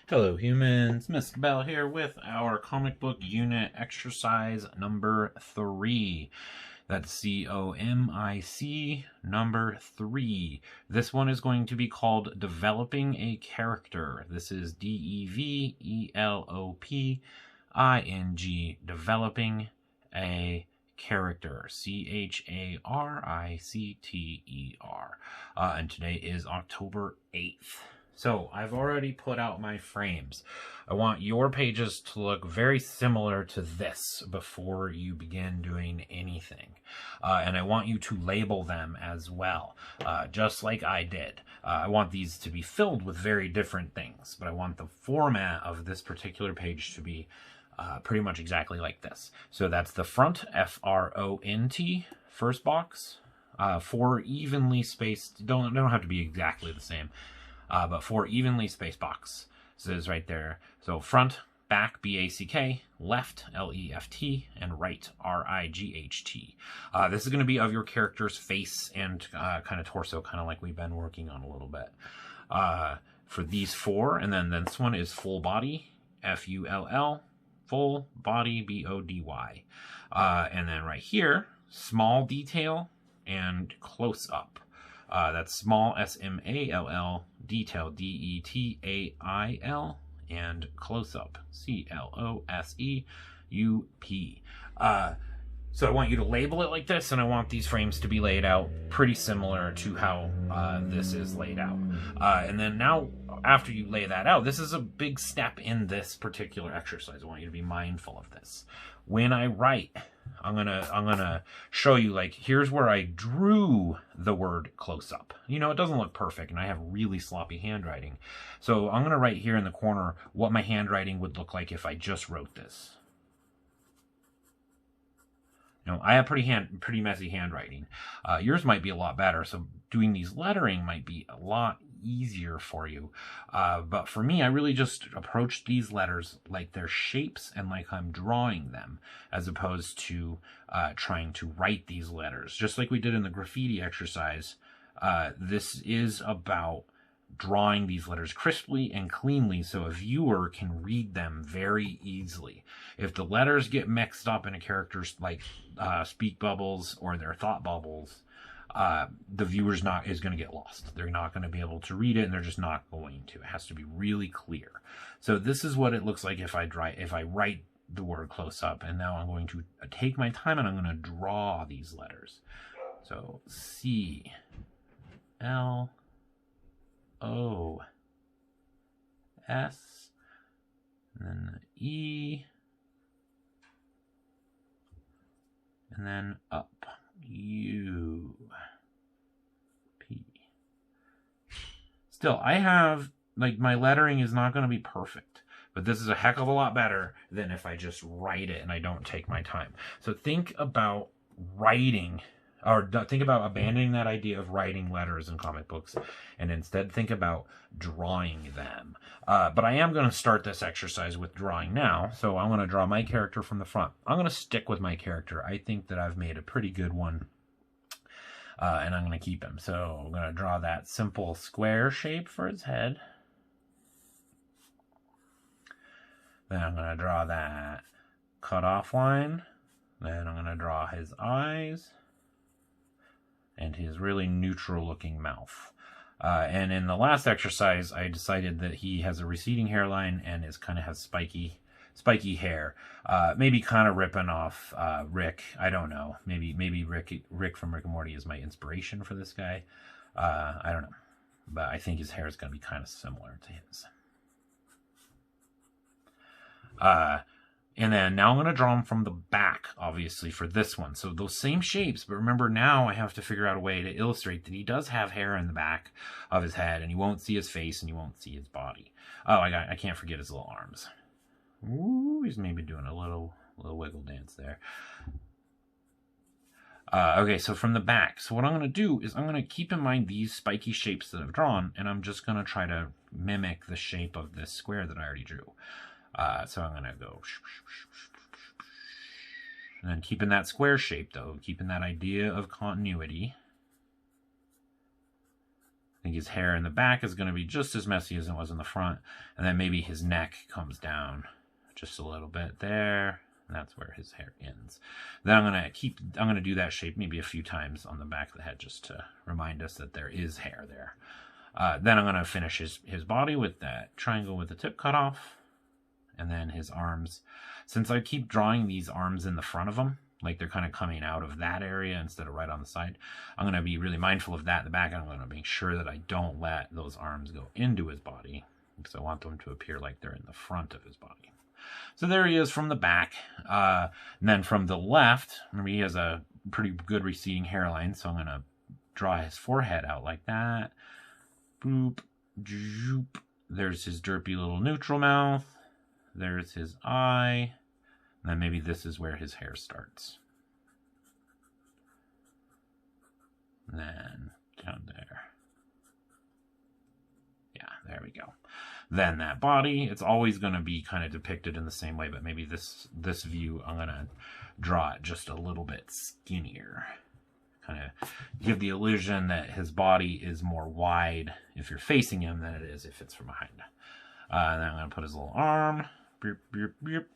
Hello humans, Mr. Bell here with our comic book unit exercise number 3. That's COMIC number 3. This one is going to be called Developing a Character. This is DEVELOPING, Developing a Character, CHARICTER. And today is October 8th. So I've already put out my frames. I want your pages to look very similar to this before you begin doing anything. And I want you to label them as well, just like I did. I want these to be filled with very different things, but I want the format of this particular page to be pretty much exactly like this. So that's the front, FRONT, first box. 4 evenly spaced, don't have to be exactly the same. But 4 evenly spaced boxes right there. So front, back, BACK, left, LEFT, and right, RIGHT. This is going to be of your character's face and kind of torso, kind of like we've been working on a little bit. For these 4, and then this one is full body, FULL, full body, BODY. And then right here, small detail and close up. That's small SMALL, detail DETAIL, and close up CLOSEUP. So I want you to label it like this, and I want these frames to be laid out pretty similar to how this is laid out. And then now, after you lay that out, this is a big step in this particular exercise. I want you to be mindful of this. When I write, I'm gonna show you, like, here's where I drew the word close up. You know, it doesn't look perfect, and I have really sloppy handwriting. So I'm gonna write here in the corner what my handwriting would look like if I just wrote this. You know, I have pretty messy handwriting. Yours might be a lot better, so doing these lettering might be a lot easier for you. But for me, I really just approach these letters like they're shapes and like I'm drawing them, as opposed to trying to write these letters. Just like we did in the graffiti exercise, this is about drawing these letters crisply and cleanly so a viewer can read them very easily. If the letters get mixed up in a character's like speak bubbles or their thought bubbles, the viewer's is going to get lost. They're not going to be able to read it, and they're just not going to. It has to be really clear. So this is what it looks like if I write the word close up, and now I'm going to take my time and I'm going to draw these letters. So C L O S, and then E, and then up, U P. Still, I have, like, my lettering is not going to be perfect, but this is a heck of a lot better than if I just write it and I don't take my time. So think about writing, or think about abandoning that idea of writing letters in comic books, and instead think about drawing them. But I am going to start this exercise with drawing now, so I'm going to draw my character from the front. I'm going to stick with my character. I think that I've made a pretty good one, and I'm going to keep him. So I'm going to draw that simple square shape for his head. Then I'm going to draw that cutoff line. Then I'm going to draw his eyes and his really neutral looking mouth. And in the last exercise, I decided that he has a receding hairline and has spiky hair. Maybe kind of ripping off Rick. I don't know. Maybe Rick from Rick and Morty is my inspiration for this guy. I don't know. But I think his hair is going to be kind of similar to his. And then now I'm going to draw him from the back, obviously, for this one. So those same shapes, but remember now I have to figure out a way to illustrate that he does have hair in the back of his head, and you won't see his face and you won't see his body. Oh, I can't forget his little arms. Ooh, he's maybe doing a little wiggle dance there. Okay, so from the back. So what I'm going to do is I'm going to keep in mind these spiky shapes that I've drawn, and I'm just going to try to mimic the shape of this square that I already drew. So I'm going to go, and then keeping that square shape, though, keeping that idea of continuity. I think his hair in the back is going to be just as messy as it was in the front. And then maybe his neck comes down just a little bit there. And that's where his hair ends. Then I'm going to do that shape maybe a few times on the back of the head just to remind us that there is hair there. Then I'm going to finish his body with that triangle with the tip cut off. And then his arms. Since I keep drawing these arms in the front of him, like they're kind of coming out of that area instead of right on the side, I'm going to be really mindful of that in the back. I'm going to make sure that I don't let those arms go into his body, because I want them to appear like they're in the front of his body. So there he is from the back. And then from the left, remember he has a pretty good receding hairline, so I'm going to draw his forehead out like that. Boop, zoop. There's his derpy little neutral mouth. There's his eye. And then maybe this is where his hair starts. And then down there. Yeah, there we go. Then that body, it's always going to be kind of depicted in the same way, but maybe this view, I'm going to draw it just a little bit skinnier. Kind of give the illusion that his body is more wide if you're facing him than it is if it's from behind. And then I'm going to put his little arm. Beep, beep, beep.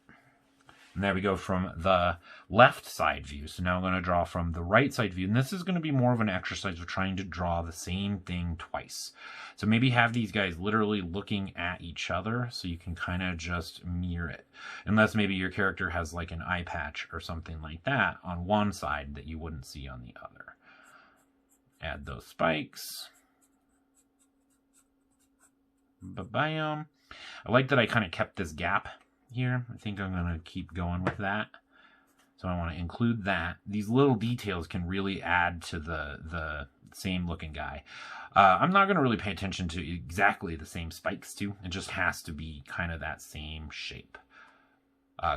And there we go from the left side view. So now I'm going to draw from the right side view. And this is going to be more of an exercise of trying to draw the same thing twice. So maybe have these guys literally looking at each other so you can kind of just mirror it. Unless maybe your character has like an eye patch or something like that on one side that you wouldn't see on the other. Add those spikes. Ba-bam. I like that I kind of kept this gap here. I think I'm going to keep going with that. So I want to include that. These little details can really add to the same looking guy. I'm not going to really pay attention to exactly the same spikes too. It just has to be kind of that same shape.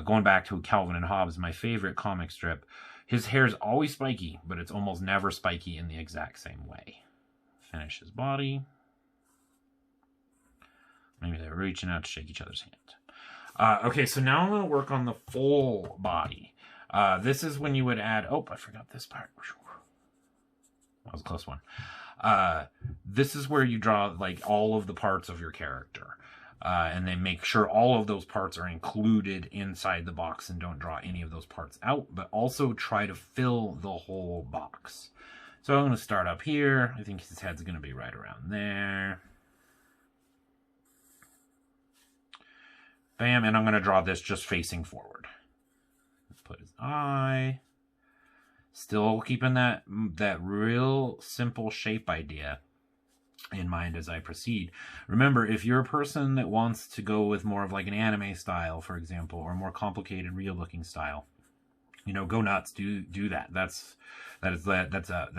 Going back to Calvin and Hobbes, my favorite comic strip, his hair is always spiky, but it's almost never spiky in the exact same way. Finish his body. Maybe they're reaching out to shake each other's hand. Okay, so now I'm going to work on the full body. This is when you would add... Oh, I forgot this part. That was a close one. This is where you draw like all of the parts of your character. And then make sure all of those parts are included inside the box and don't draw any of those parts out. But also try to fill the whole box. So I'm going to start up here. I think his head's going to be right around there. Bam, and I'm going to draw this just facing forward. Let's put his eye. Still keeping that real simple shape idea in mind as I proceed. Remember, if you're a person that wants to go with more of like an anime style, for example, or more complicated, real-looking style, you know, go nuts. Do that. That's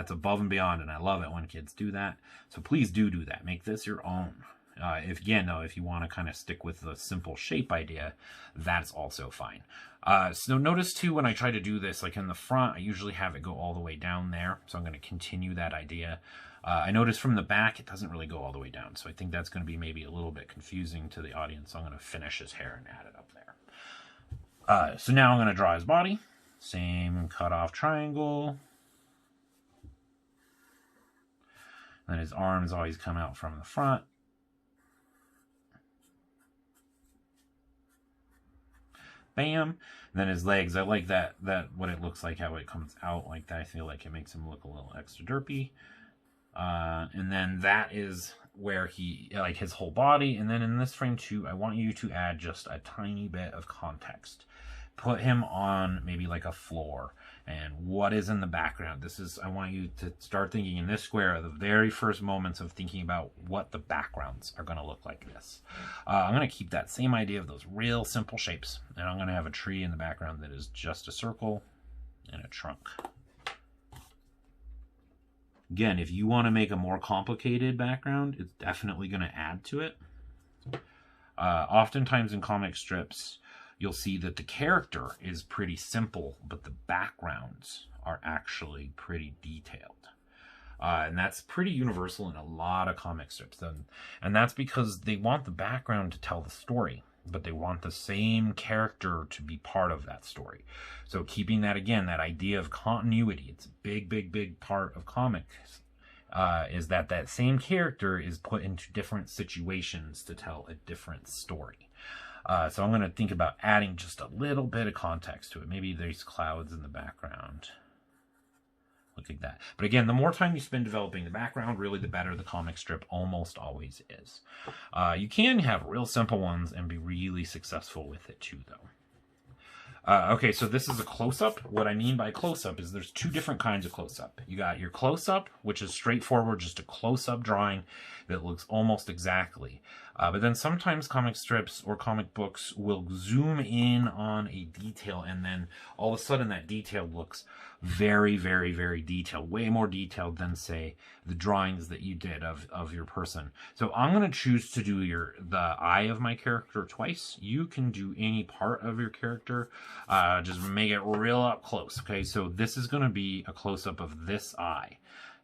above and beyond, and I love it when kids do that. So please do that. Make this your own. If you want to kind of stick with the simple shape idea, that's also fine. So notice too, when I try to do this, like in the front, I usually have it go all the way down there. So I'm going to continue that idea. I notice from the back, it doesn't really go all the way down. So I think that's going to be maybe a little bit confusing to the audience. So I'm going to finish his hair and add it up there. So now I'm going to draw his body. Same cut off triangle. Then his arms always come out from the front. Bam. And then his legs, I like that what it looks like, how it comes out like that. I feel like it makes him look a little extra derpy. And then that is where he, like his whole body. And then in this frame too, I want you to add just a tiny bit of context. Put him on maybe like a floor. And what is in the background? I want you to start thinking in this square, the very first moments of thinking about what the backgrounds are going to look like this. I'm going to keep that same idea of those real simple shapes. And I'm going to have a tree in the background that is just a circle and a trunk. Again, if you want to make a more complicated background, it's definitely going to add to it. Oftentimes in comic strips, you'll see that the character is pretty simple, but the backgrounds are actually pretty detailed. And that's pretty universal in a lot of comic strips. And that's because they want the background to tell the story, but they want the same character to be part of that story. So keeping that, again, that idea of continuity, it's a big, big, big part of comics. is that that same character is put into different situations to tell a different story. So I'm going to think about adding just a little bit of context to it. Maybe there's clouds in the background. Look at that. But again, the more time you spend developing the background, really the better the comic strip almost always is. You can have real simple ones and be really successful with it too, though. Okay, so this is a close-up. What I mean by close-up is there's two different kinds of close-up. You got your close-up, which is straightforward, just a close-up drawing that looks almost exactly. But then sometimes comic strips or comic books will zoom in on a detail, and then all of a sudden that detail looks very, very, very detailed. Way more detailed than, say, the drawings that you did of your person. So I'm going to choose to do the eye of my character twice. You can do any part of your character. Just make it real up close. Okay, so this is going to be a close-up of this eye.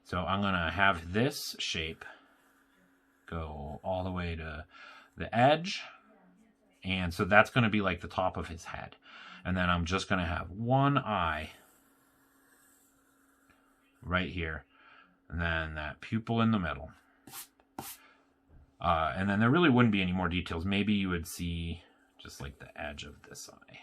So I'm going to have this shape go all the way to the edge. And so that's going to be like the top of his head. And then I'm just going to have one eye right here. And then that pupil in the middle. And then there really wouldn't be any more details. Maybe you would see just like the edge of this eye.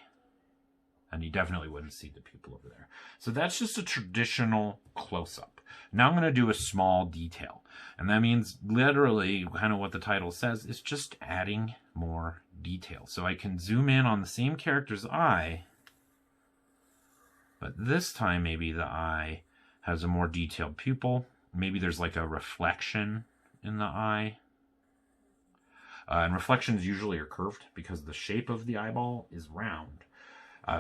And you definitely wouldn't see the pupil over there. So that's just a traditional close-up. Now I'm going to do a small detail. And that means literally kind of what the title says is just adding more detail. So I can zoom in on the same character's eye. But this time maybe the eye has a more detailed pupil. Maybe there's like a reflection in the eye. And reflections usually are curved because the shape of the eyeball is round.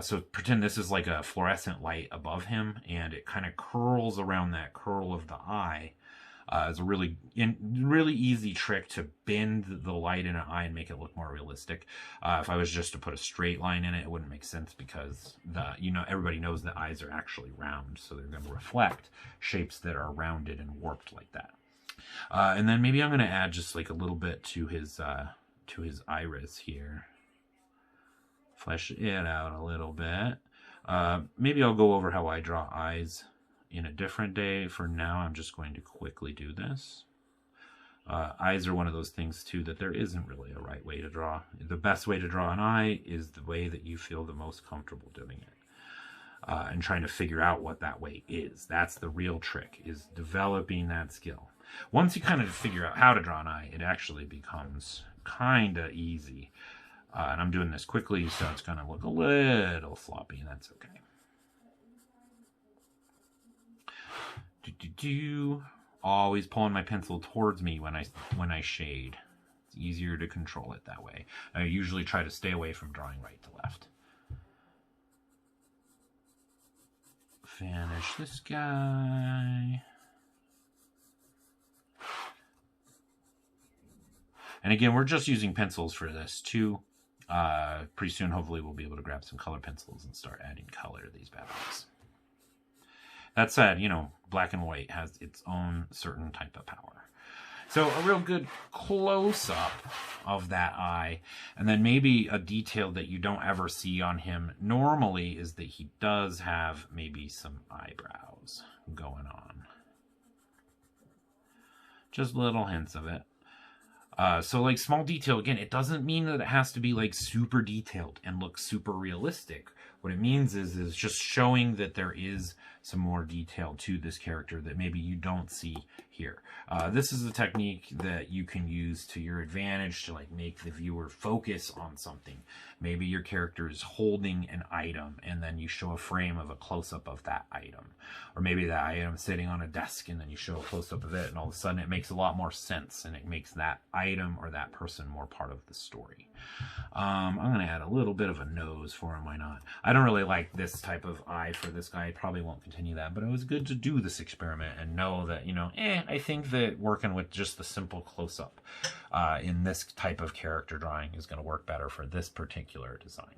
So pretend this is like a fluorescent light above him, and it kind of curls around that curl of the eye. It's a really easy trick to bend the light in an eye and make it look more realistic. If I was just to put a straight line in it, it wouldn't make sense because everybody knows that eyes are actually round, so they're going to reflect shapes that are rounded and warped like that. And then maybe I'm going to add just like a little bit to his iris here. Flesh it out a little bit. Maybe I'll go over how I draw eyes in a different day. For now, I'm just going to quickly do this. Eyes are one of those things, too, that there isn't really a right way to draw. The best way to draw an eye is the way that you feel the most comfortable doing it. And trying to figure out what that way is. That's the real trick, is developing that skill. Once you kind of figure out how to draw an eye, it actually becomes kind of easy. And I'm doing this quickly, so it's going to look a little sloppy. That's okay. Always pulling my pencil towards me when I shade. It's easier to control it that way. I usually try to stay away from drawing right to left. Finish this guy. And again, we're just using pencils for this too. Pretty soon, hopefully, we'll be able to grab some color pencils and start adding color to these bad boys. That said, black and white has its own certain type of power. So a real good close-up of that eye. And then maybe a detail that you don't ever see on him normally is that he does have maybe some eyebrows going on. Just little hints of it. So like small detail, again, it doesn't mean that it has to be like super detailed and look super realistic. What it means is just showing that there is some more detail to this character that maybe you don't see here. This is a technique that you can use to your advantage to like make the viewer focus on something. Maybe your character is holding an item and then you show a frame of a close-up of that item. Or maybe that item is sitting on a desk and then you show a close-up of it, and all of a sudden it makes a lot more sense and it makes that item or that person more part of the story. I'm going to add a little bit of a nose for him, why not? I don't really like this type of eye for this guy. I probably won't continue that, but it was good to do this experiment and know that, I think that working with just the simple close-up in this type of character drawing is going to work better for this particular design.